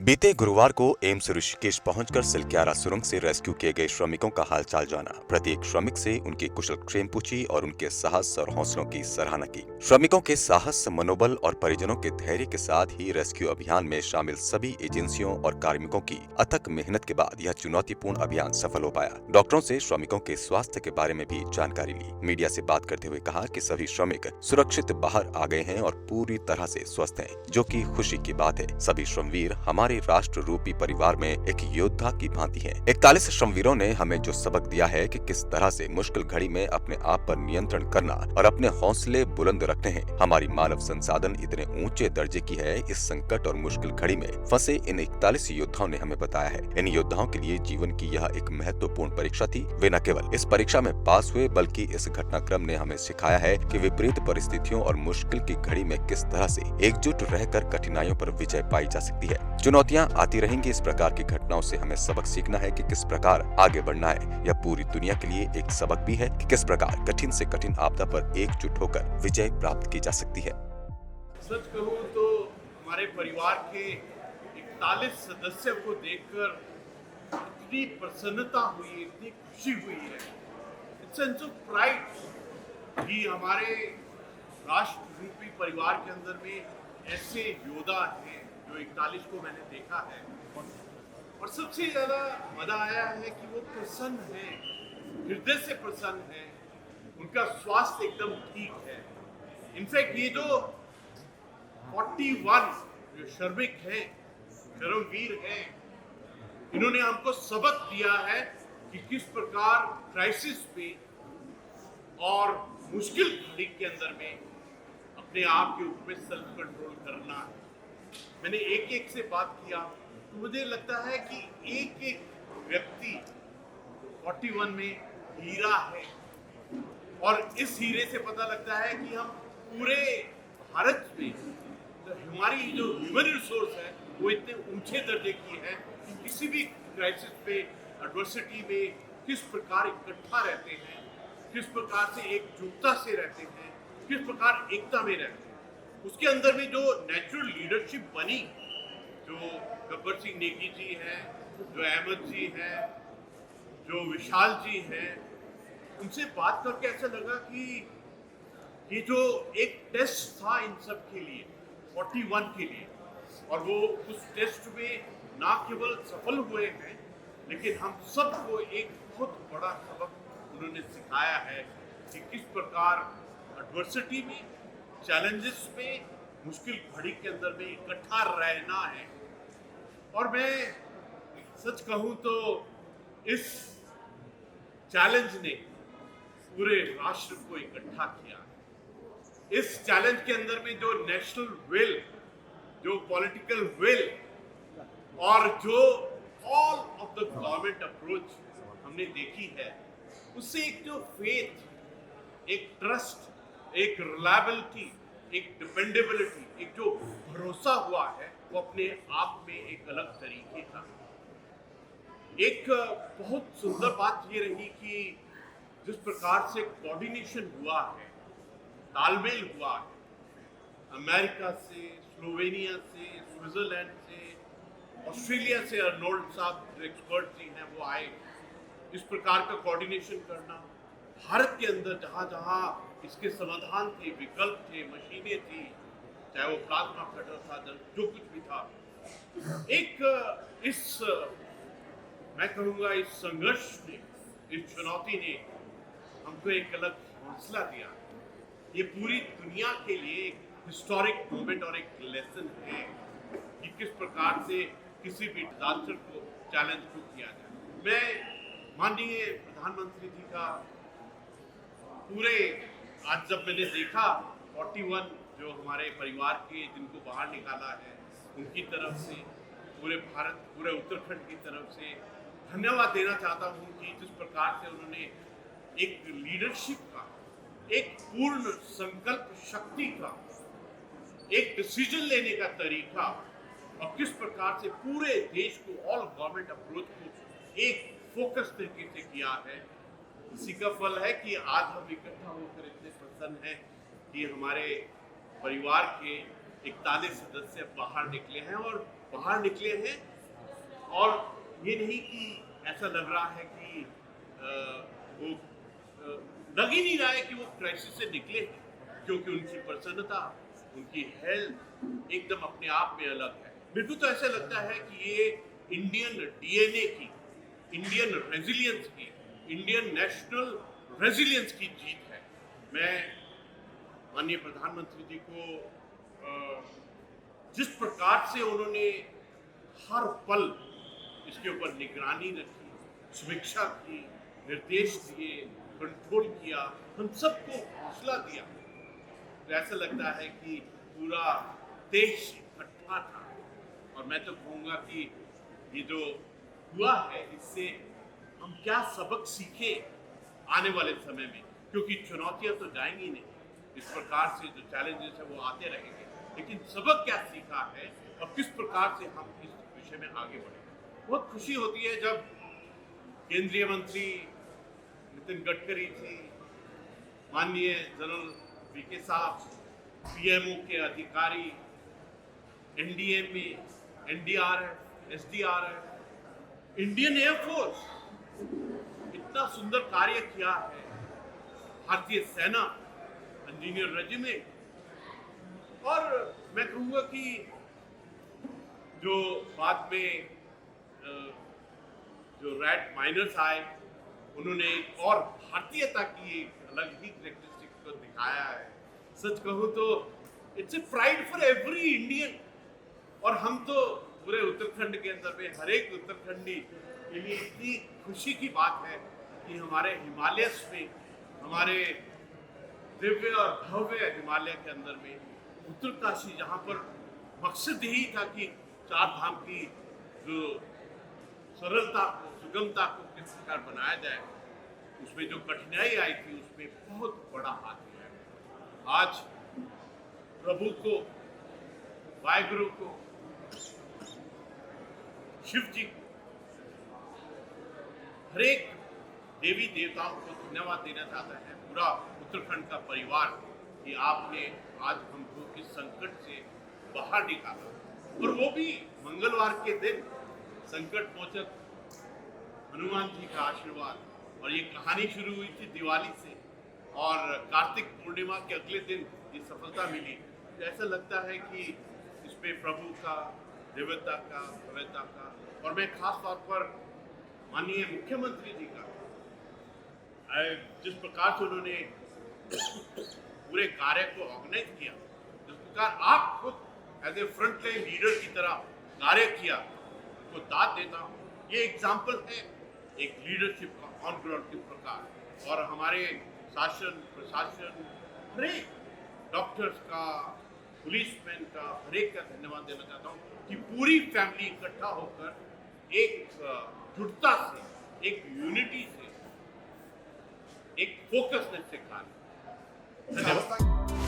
बीते गुरुवार को एम्स ऋषिकेश पहुंचकर सिलक्यारा सुरंग से रेस्क्यू किए गए श्रमिकों का हालचाल जाना। प्रत्येक श्रमिक से उनकी कुशलक्षेम पूछी और उनके साहस और हौसलों की सराहना की। श्रमिकों के साहस, मनोबल और परिजनों के धैर्य के साथ ही रेस्क्यू अभियान में शामिल सभी एजेंसियों और कार्मिकों की अथक मेहनत के बाद यह चुनौतीपूर्ण अभियान सफल हो पाया। डॉक्टरों से श्रमिकों के स्वास्थ्य के बारे में भी जानकारी ली। मीडिया से बात करते हुए कहा कि सभी श्रमिक सुरक्षित बाहर आ गए हैं और पूरी तरह से स्वस्थ हैं, जो कि खुशी की बात है। सभी श्रमवीर हमारे राष्ट्र रूपी परिवार में एक योद्धा की भांति हैं। 41 श्रमवीरों ने हमें जो सबक दिया है कि किस तरह से मुश्किल घड़ी में अपने आप पर नियंत्रण करना और अपने हौसले बुलंद रखने हैं। हमारी मानव संसाधन इतने ऊंचे दर्जे की है। इस संकट और मुश्किल घड़ी में फंसे इन 41 योद्धाओं ने हमें बताया है। इन योद्धाओं के लिए जीवन की यह एक महत्वपूर्ण परीक्षा थी। वे न केवल इस परीक्षा में पास हुए, बल्कि इस घटनाक्रम ने हमें सिखाया है कि विपरीत परिस्थितियों और मुश्किल की घड़ी में किस तरह से एकजुट रहकर कठिनाइयों पर विजय पाई जा सकती है। चुनौतियां आती रहेंगी। इस प्रकार की घटनाओं से हमें सबक सीखना है कि किस प्रकार आगे बढ़ना है। यह पूरी दुनिया के लिए एक सबक भी है कि किस प्रकार कठिन से कठिन आपदा पर एकजुट होकर विजय प्राप्त की जा सकती है। सच कहूं तो हमारे परिवार के 41 सदस्यों को देखकर इतनी प्रसन्नता हुई, इतनी खुशी हुई है, सेंस ऑफ प्राइड कि हमारे राष्ट्र रूपी परिवार के अंदर में ऐसे योद्धा हैं जो 41 को मैंने देखा है। और सबसे ज्यादा मजा आया है कि वो प्रसन्न हैं, हृदय से प्रसन्न हैं, उनका स्वास्थ्य एकदम ठीक है। इनफैक्ट ये जो 41 जो श्रमिक हैं, कर्मवीर हैं, इन्होंने हमको सबक दिया है कि किस प्रकार क्राइसिस पे और मुश्किल घड़ी के अंदर में अपने आप के ऊपर सेल्फ कंट्रोल करना है। मैंने एक एक से बात किया तो मुझे लगता है कि एक एक व्यक्ति 41 में हीरा है। और इस हीरे से पता लगता है कि हम पूरे भारत में तो हमारी जो ह्यूमन रिसोर्स है वो इतने ऊंचे दर्जे की है कि किसी भी क्राइसिस पे, एडवर्सिटी में किस प्रकार इकट्ठा रहते हैं, किस प्रकार से एकजुटता से रहते हैं, किस प्रकार एकता में रहते हैं। उसके अंदर में जो नेचुरल लीडरशिप बनी, जो गब्बर सिंह नेगी जी हैं, जो अहमद जी हैं, जो विशाल जी हैं, उनसे बात करके ऐसा लगा कि ये जो एक टेस्ट था इन सब के लिए, 41 के लिए, और वो उस टेस्ट में ना केवल सफल हुए हैं, लेकिन हम सबको एक बहुत बड़ा सबक उन्होंने सिखाया है कि किस प्रकार एडवर्सिटी में, चैलेंजेस में, मुश्किल घड़ी के अंदर में इकट्ठा रहना है। और मैं सच कहूं तो इस चैलेंज ने पूरे राष्ट्र को इकट्ठा किया। इस चैलेंज के अंदर में जो नेशनल विल, जो पॉलिटिकल विल और जो all of the government approach हमने देखी है, उससे एक जो फेथ, एक ट्रस्ट, एक रिलायबिलिटी, एक डिपेंडेबिलिटी, एक जो भरोसा हुआ है, वो अपने आप में एक अलग तरीके का। एक बहुत सुंदर बात ये रही कि जिस प्रकार से कोऑर्डिनेशन हुआ है, तालमेल हुआ है, अमेरिका से, स्लोवेनिया से, स्विट्जरलैंड से, ऑस्ट्रेलिया से अर्नोल्ड साहब जो एक्सपर्ट जी हैं वो आए। इस प्रकार का कोऑर्डिनेशन करना, भारत के अंदर जहाँ जहाँ इसके समाधान थे, विकल्प थे, मशीनें थी, चाहे वो प्लाज्मा कटर था, जो कुछ भी था, एक इस मैं कहूँगा इस संघर्ष ने, इस चुनौती ने हमको एक अलग हौसला दिया। ये पूरी दुनिया के लिए एक हिस्टोरिक मोमेंट और एक लेसन है कि किस प्रकार से किसी भी डिजास्टर को, चैलेंज को किया जाए। मैं माननीय प्रधानमंत्री जी का पूरे, आज जब मैंने देखा 41 जो हमारे परिवार के जिनको बाहर निकाला है, उनकी तरफ से, पूरे भारत, पूरे उत्तराखंड की तरफ से धन्यवाद देना चाहता हूँ कि जिस प्रकार से उन्होंने एक लीडरशिप का, एक पूर्ण संकल्प शक्ति का, एक डिसीजन लेने का तरीका, और किस प्रकार से पूरे देश को, ऑल गवर्नमेंट अप्रोच को एक फोकस तरीके से किया है, इसी का फल है कि आज हम इकट्ठा होकर इतने प्रसन्न हैं कि हमारे परिवार के 41 सदस्य बाहर निकले हैं और बाहर निकले हैं। और ये नहीं कि ऐसा लग रहा है कि वो लग ही नहीं रहा है कि वो क्राइसिस से निकले हैं, क्योंकि उनकी प्रसन्नता, उनकी हेल्थ एकदम अपने आप में अलग है। मेरे को तो ऐसा लगता है कि ये इंडियन डीएनए की, इंडियन रेजिलियंस की, इंडियन नेशनल रेजिलियंस की जीत है। मैं माननीय प्रधानमंत्री जी को जिस प्रकार से उन्होंने हर पल इसके ऊपर निगरानी रखी, समीक्षा की, निर्देश दिए, कंट्रोल किया, हम सबको हौसला दिया, तो ऐसा लगता है कि पूरा देश इकट्ठा था। और मैं तो कहूँगा कि ये जो हुआ है, इससे हम क्या सबक सीखे आने वाले समय में, क्योंकि चुनौतियां तो जाएंगी नहीं, इस प्रकार से जो चैलेंजेस है वो आते रहेंगे, लेकिन सबक क्या सीखा है और किस प्रकार से हम इस विषय में आगे बढ़े। बहुत खुशी होती है जब केंद्रीय मंत्री नितिन गडकरी जी, माननीय जनरल वीके साहब, पीएमओ के अधिकारी, NDMA, NDRF, SDRF, Indian air force इतना सुंदर कार्य किया है, भारतीय सेना, इंजीनियर रेजिमेंट। और मैं कहूँगा कि जो बाद में जो रैट माइनर्स आए, उन्होंने एक और भारतीयता की एक अलग ही कैरेक्टरिस्टिक को दिखाया है। सच कहूँ तो it's a pride for every Indian. और हम तो पूरे उत्तराखंड के अंदर में हर एक उत्तराखंडी के लिए इतनी खुशी की बात है कि हमारे हिमालयस में, हमारे दिव्य और भव्य हिमालय के अंदर में उत्तरकाशी, जहाँ पर मकसद यही था कि चार धाम की जो सरलता को, सुगमता को किस प्रकार बनाया जाए, उसमें जो कठिनाई आई थी उसमें बहुत बड़ा हाथ है। आज प्रभु को, वाहिगुरु को, शिव जी को, हर एक देवी देवताओं को धन्यवाद देना चाहता है पूरा उत्तराखंड का परिवार कि आपने आज हमको इस संकट से बाहर निकाला। और वो भी मंगलवार के दिन संकट मोचक हनुमान जी का आशीर्वाद। और ये कहानी शुरू हुई थी दिवाली से, और कार्तिक पूर्णिमा के अगले दिन ये सफलता मिली। तो ऐसा लगता है कि इसमें प्रभु का, दिव्यता का, भव्यता का, और मैं खास तौर पर माननीय मुख्यमंत्री जी का, जिस प्रकार से उन्होंने पूरे कार्य को ऑर्गेनाइज किया, जिस प्रकार आप खुद as a front line leader की तरह कार्य किया, तो दाद देता हूँ। ये एग्जाम्पल है एक लीडरशिप का ऑन ग्राउंड किस प्रकार। और हमारे शासन, प्रशासन, हर एक डॉक्टर्स का, पुलिसमैन का, हर एक का धन्यवाद देना चाहता हूँ कि पूरी फैमिली इकट्ठा होकर एक जुटता से, एक यूनिटी से, एक फोकसनेस से कार्य। धन्यवाद।